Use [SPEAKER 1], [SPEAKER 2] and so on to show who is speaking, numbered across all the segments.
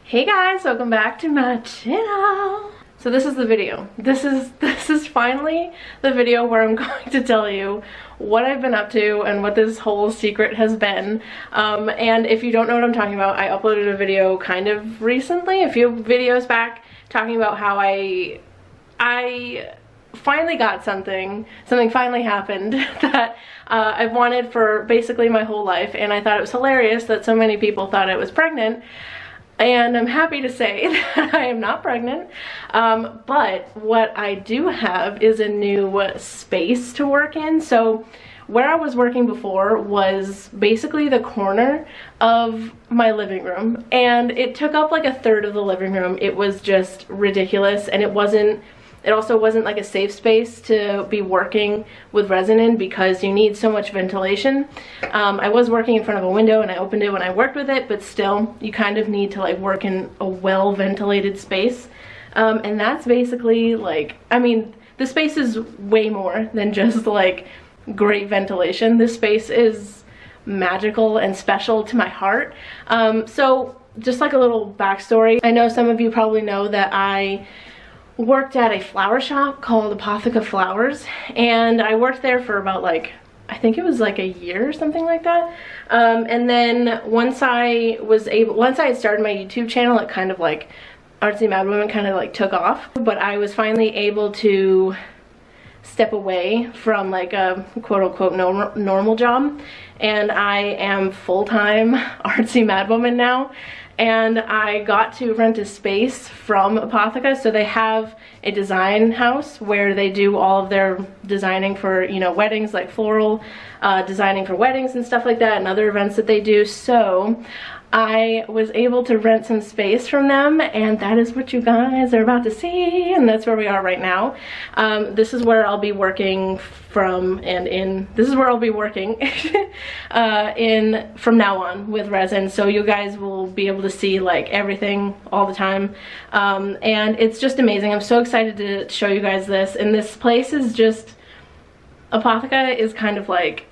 [SPEAKER 1] Hey guys, welcome back to my channel. So this is the video. This is finally the video where I'm going to tell you what I've been up to and what this whole secret has been. And if you don't know what I'm talking about, I uploaded a video kind of recently, a few videos back, talking about how I finally got something finally happened that I've wanted for basically my whole life, and I thought it was hilarious that so many people thought I was pregnant. And I'm happy to say that I am not pregnant, but what I do have is a new space to work in. So where I was working before was basically the corner of my living room, and it took up like a third of the living room. It was just ridiculous, and it also wasn't like a safe space to be working with resin in because you need so much ventilation. I was working in front of a window and I opened it when I worked with it, but still you kind of need to like work in a well ventilated space. And that's basically like, I mean, the space is way more than just like great ventilation. This space is magical and special to my heart. So just like a little backstory, I know some of you probably know that I worked at a flower shop called Apotheca Flowers, and I worked there for about like, I think it was like a year or something like that. And then once I had started my YouTube channel, it kind of like Artsy Mad Woman kind of like took off, but I was finally able to step away from like a quote-unquote normal job, and I am full-time Artsy Mad Woman now. And I got to rent a space from Apotheca. So they have a design house where they do all of their designing for, you know, weddings, like floral designing for weddings and stuff like that, and other events that they do. So I was able to rent some space from them, and that is what you guys are about to see, and that's where we are right now. This is where I'll be working from, this is where I'll be working from now on with resin, so you guys will be able to see like everything all the time. And it's just amazing. I'm so excited to show you guys this, and this place is just, Apotheca is kind of like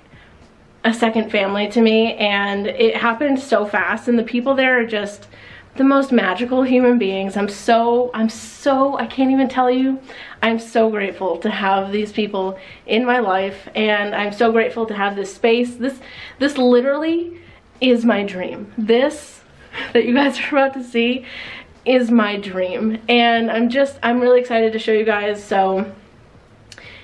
[SPEAKER 1] a second family to me, and it happened so fast, and the people there are just the most magical human beings. I can't even tell you, I'm so grateful to have these people in my life, and I'm so grateful to have this space. This literally is my dream. This that you guys are about to see is my dream, and I'm really excited to show you guys. So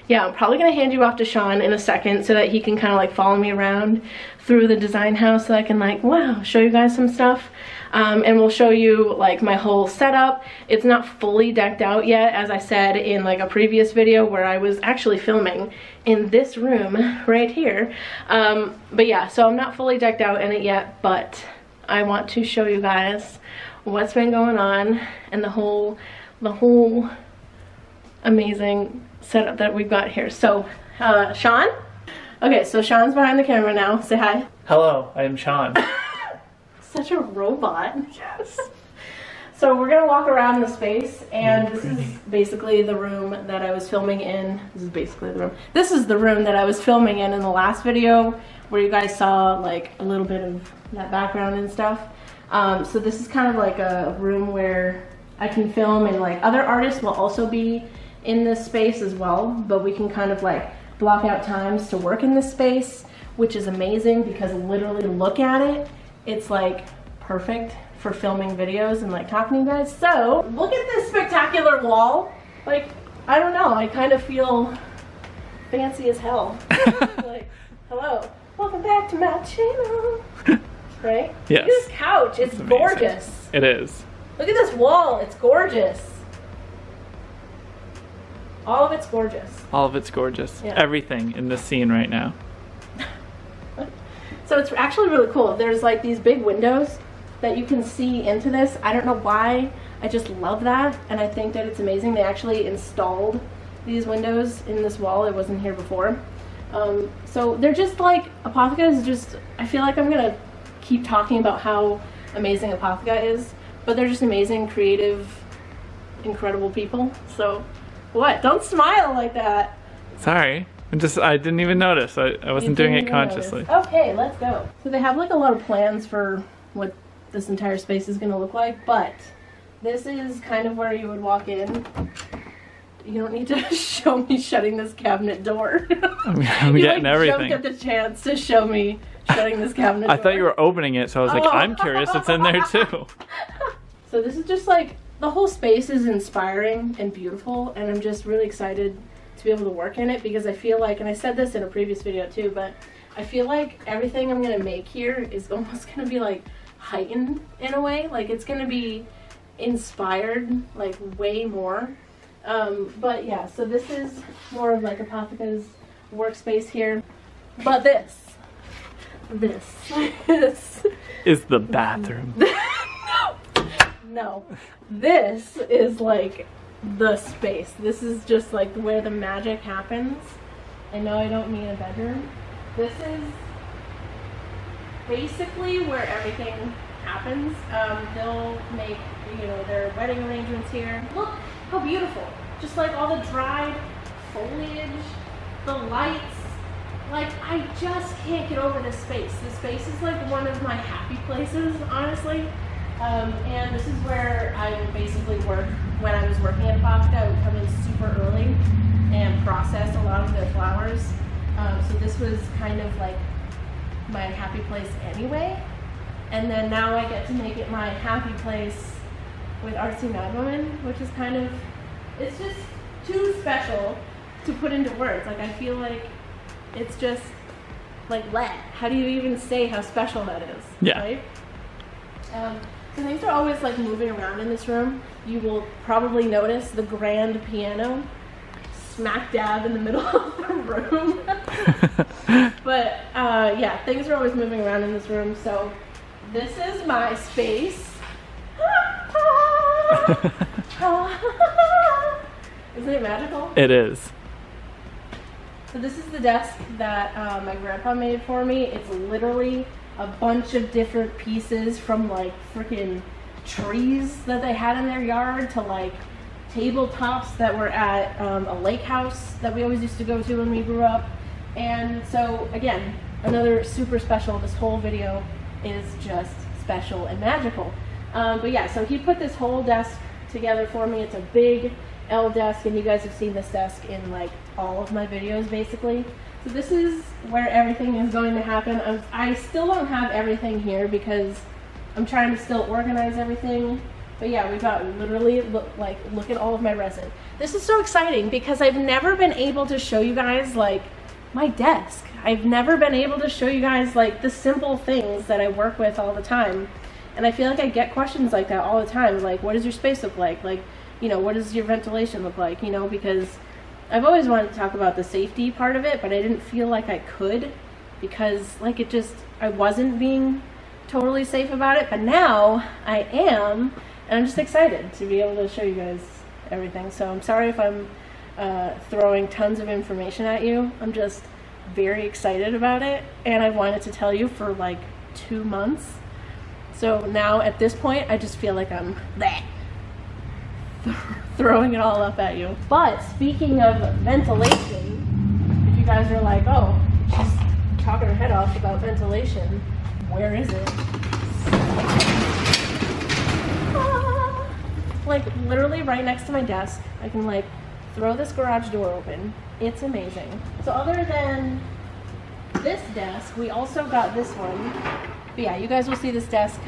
[SPEAKER 1] yeah, I'm probably gonna hand you off to Sean in a second so that he can kind of like follow me around through the design house, so I can like, wow, show you guys some stuff. And we'll show you like my whole setup. It's not fully decked out yet, as I said in like a previous video where I was actually filming in this room right here. But yeah, so I'm not fully decked out in it yet, but I want to show you guys what's been going on and the whole amazing setup that we've got here. So Sean? Okay, so Sean's behind the camera now. Say hi.
[SPEAKER 2] Hello, I am Sean.
[SPEAKER 1] Such a robot.
[SPEAKER 2] Yes.
[SPEAKER 1] So we're gonna walk around the space, and this is basically the room that I was filming in. This is basically the room. This is the room that I was filming in the last video, where you guys saw like a little bit of that background and stuff. So this is kind of like a room where I can film, and like other artists will also be in this space as well, but we can kind of like block out times to work in this space, which is amazing because literally look at it, it's like perfect for filming videos and like talking to you guys. So look at this spectacular wall. Like, I don't know, I kind of feel fancy as hell. Like, hello, welcome back to my channel. Right?
[SPEAKER 2] Yes.
[SPEAKER 1] Look at this couch, it's gorgeous.
[SPEAKER 2] It is.
[SPEAKER 1] Look at this wall, it's gorgeous. All of it's gorgeous.
[SPEAKER 2] All of it's gorgeous. Yeah. Everything in this scene right now.
[SPEAKER 1] So it's actually really cool. There's like these big windows that you can see into this. I don't know why, I just love that, and I think that it's amazing. They actually installed these windows in this wall. It wasn't here before. So they're just like, Apotheca is just, I feel like I'm gonna keep talking about how amazing Apotheca is, but they're just amazing, creative, incredible people. So what? Don't smile like that.
[SPEAKER 2] Sorry. I didn't even notice. I wasn't doing it consciously.
[SPEAKER 1] Okay, let's go. So they have like a lot of plans for what this entire space is gonna look like, but this is kind of where you would walk in. You don't need to show me shutting this cabinet door.
[SPEAKER 2] I'm getting everything.
[SPEAKER 1] You jumped at the chance to show me shutting this cabinet door.
[SPEAKER 2] I thought you were opening it, so I was like, I'm curious what's in there too.
[SPEAKER 1] So this is just like, the whole space is inspiring and beautiful, and I'm just really excited to be able to work in it, because I feel like, and I said this in a previous video too, but I feel like everything I'm gonna make here is almost gonna be like heightened in a way. Like it's gonna be inspired like way more. But yeah, so this is more of like Apotheca's workspace here. But this
[SPEAKER 2] is the bathroom.
[SPEAKER 1] No, this is like the space. This is just like where the magic happens. I know I don't mean a bedroom. This is basically where everything happens. They'll make, you know, their wedding arrangements here. Look how beautiful. Just like all the dried foliage, the lights. Like, I just can't get over this space. This space is like one of my happy places, honestly. And this is where I would basically work when I was working at Apotheca. I would come in super early and process a lot of their flowers. So this was kind of like my happy place anyway. And then now I get to make it my happy place with Artsy Mad Woman, which is kind of, it's just too special to put into words. Like, I feel like it's just like, how do you even say how special that is?
[SPEAKER 2] Yeah.
[SPEAKER 1] Right? So things are always like moving around in this room. You will probably notice the grand piano smack dab in the middle of the room. But yeah, things are always moving around in this room. So this is my space. Isn't it magical?
[SPEAKER 2] It is.
[SPEAKER 1] So this is the desk that my grandpa made for me. It's literally a bunch of different pieces, from like freaking trees that they had in their yard to like tabletops that were at a lake house that we always used to go to when we grew up. And so again, another super special. This whole video is just special and magical. But yeah, so he put this whole desk together for me. It's a big L desk, and you guys have seen this desk in like all of my videos basically. So this is where everything is going to happen. I still don't have everything here because I'm trying to still organize everything. But yeah, we've got literally, look at all of my resin. This is so exciting because I've never been able to show you guys like my desk. I've never been able to show you guys like the simple things that I work with all the time. And I feel like I get questions like that all the time. Like, what does your space look like? Like, you know, what does your ventilation look like? You know, because I've always wanted to talk about the safety part of it, but I didn't feel like I could because like I wasn't being totally safe about it. But now I am, and I'm just excited to be able to show you guys everything. So I'm sorry if I'm throwing tons of information at you. I'm just very excited about it, and I wanted to tell you for like 2 months. So now at this point, I just feel like I'm throwing it all up at you. But speaking of ventilation, if you guys are like, oh, she's talking her head off about ventilation, where is it? Like literally right next to my desk, I can like throw this garage door open. It's amazing. So other than this desk, we also got this one. But yeah, you guys will see this desk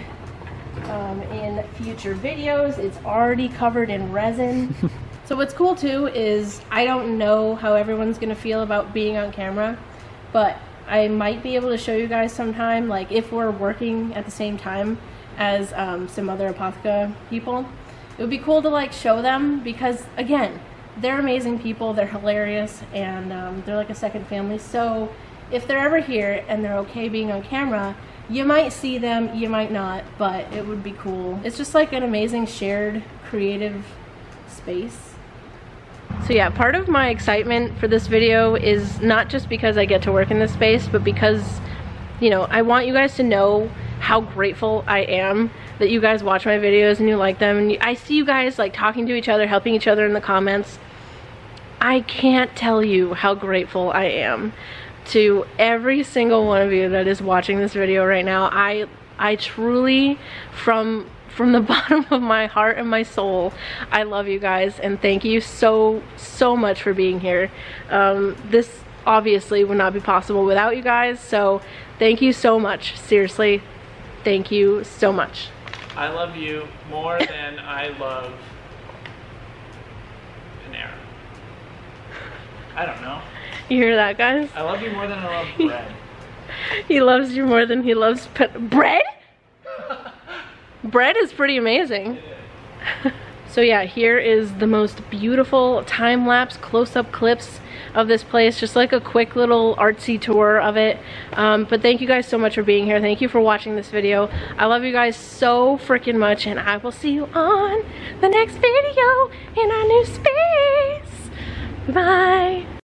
[SPEAKER 1] in future videos. It's already covered in resin. So what's cool too is I don't know how everyone's gonna feel about being on camera, but I might be able to show you guys sometime, like if we're working at the same time as some other Apotheca people. It would be cool to like show them because again, they're amazing people, they're hilarious, and they're like a second family. So if they're ever here and they're okay being on camera, you might see them, you might not, but it would be cool. It's just like an amazing shared creative space. So yeah, part of my excitement for this video is not just because I get to work in this space, but because, you know, I want you guys to know how grateful I am that you guys watch my videos and you like them. And I see you guys like talking to each other, helping each other in the comments. I can't tell you how grateful I am to every single one of you that is watching this video right now. I I truly, from the bottom of my heart and my soul, I love you guys, and thank you so much for being here. This obviously would not be possible without you guys, so thank you so much. Seriously, thank you so much.
[SPEAKER 2] I love you more than I love Panera. I don't know.
[SPEAKER 1] You hear that, guys?
[SPEAKER 2] I love you more than I love bread.
[SPEAKER 1] He loves you more than he loves bread? Bread is pretty amazing. So yeah, here is the most beautiful time-lapse close-up clips of this place, just like a quick little artsy tour of it. But thank you guys so much for being here. Thank you for watching this video. I love you guys so freaking much, and I will see you on the next video in our new space. Bye.